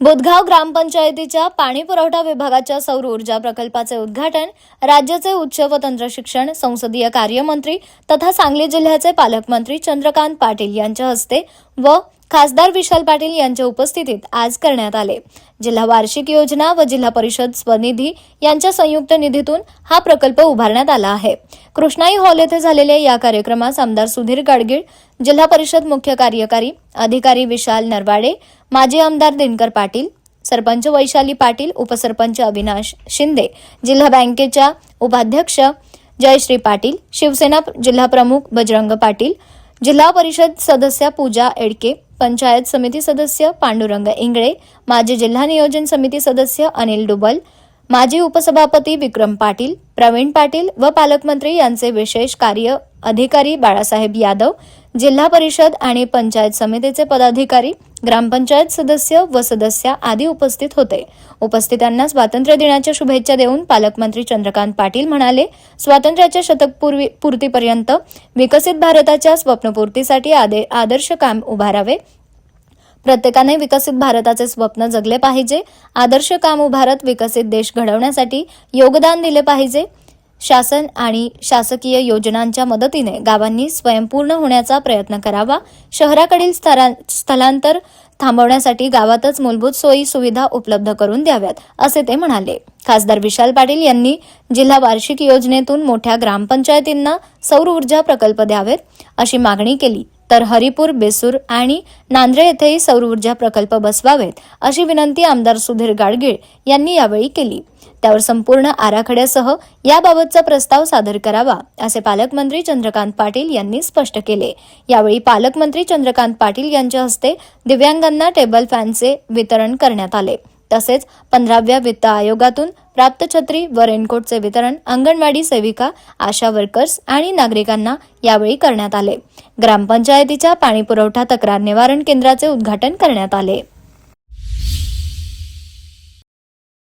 बुधगाव ग्रामपंचायतीच्या पाणी पुरवठा विभागाच्या सौर ऊर्जा प्रकल्पाचे उद्घाटन राज्याचे उच्च व तंत्र शिक्षण संसदीय कार्यमंत्री तथा सांगली जिल्ह्याचे पालकमंत्री चंद्रकांत पाटील यांच्या हस्ते व खासदार विशाल पाटील यांच्या उपस्थितीत आज करण्यात आले। जिल्हा वार्षिक योजना व जिल्हा परिषद स्वनिधी यांच्या संयुक्त निधीतून हा प्रकल्प उभारण्यात आला आहे। कृष्णाई हॉल येथे झालेल्या या कार्यक्रमास आमदार सुधीर गाडगीळ, जिल्हा परिषद मुख्य कार्यकारी अधिकारी विशाल नरवाडे, माजी आमदार दिनकर पाटील, सरपंच वैशाली पाटील, उपसरपंच अविनाश शिंदे, जिल्हा बँकेच्या उपाध्यक्ष जयश्री पाटील, शिवसेना जिल्हा प्रमुख बजरंग पाटील, जिल्हा परिषद सदस्य पूजा एडके, पंचायत समिती सदस्य पांडुरंग इंगळे, माजी जिल्हा नियोजन समिती सदस्य अनिल डुबल, माजी उपसभापती विक्रम पाटील, प्रवीण पाटील व पालकमंत्री यांचे विशेष कार्य अधिकारी बाळासाहेब यादव, जिल्हा परिषद आणि पंचायत समितीचे पदाधिकारी, ग्रामपंचायत सदस्य व सदस्य आदी उपस्थित होते। उपस्थितांना स्वातंत्र्य दिनाच्या शुभेच्छा देऊन पालकमंत्री चंद्रकांत पाटील म्हणाले, स्वातंत्र्याच्या शतकपूर्तीपर्यंत विकसित भारताच्या स्वप्नपूर्तीसाठी आदर्श काम उभारावे। प्रत्येकाने विकसित भारताचे स्वप्न जगले पाहिजे। आदर्श काम उभारत विकसित देश घडवण्यासाठी योगदान दिले पाहिजे। शासन आणि शासकीय योजनांच्या मदतीने गावांनी स्वयंपूर्ण होण्याचा प्रयत्न करावा। शहराकडील स्थलांतर थांबवण्यासाठी गावातच मूलभूत सोयी सुविधा उपलब्ध करून द्याव्यात, असे ते म्हणाले। खासदार विशाल पाटील यांनी जिल्हा वार्षिक योजनेतून मोठ्या ग्रामपंचायतींना सौर ऊर्जा प्रकल्प द्यावेत अशी मागणी केली, तर हरिपूर, बेसूर आणि नांद्रे येथेही सौर ऊर्जा प्रकल्प बसवावेत अशी विनंती आमदार सुधीर गाडगीळ यांनी यावेळी केली। त्यावर संपूर्ण आराखड्यासह याबाबतचा प्रस्ताव सादर करावा, असे पालकमंत्री चंद्रकांत पाटील यांनी स्पष्ट केले। यावेळी पालकमंत्री चंद्रकांत पाटील यांच्या हस्ते दिव्यांगांना टेबल फॅनचे वितरण करण्यात आले। तसेच 15व्या वित्त आयोगातून प्राप्त छत्री व रेनकोटचे वितरण अंगणवाडी सेविका, आशा वर्कर्स आणि नागरिकांना यावेळी करण्यात आले। ग्रामपंचायतीच्या पाणी पुरवठा तक्रार निवारण केंद्राचे उद्घाटन करण्यात आले।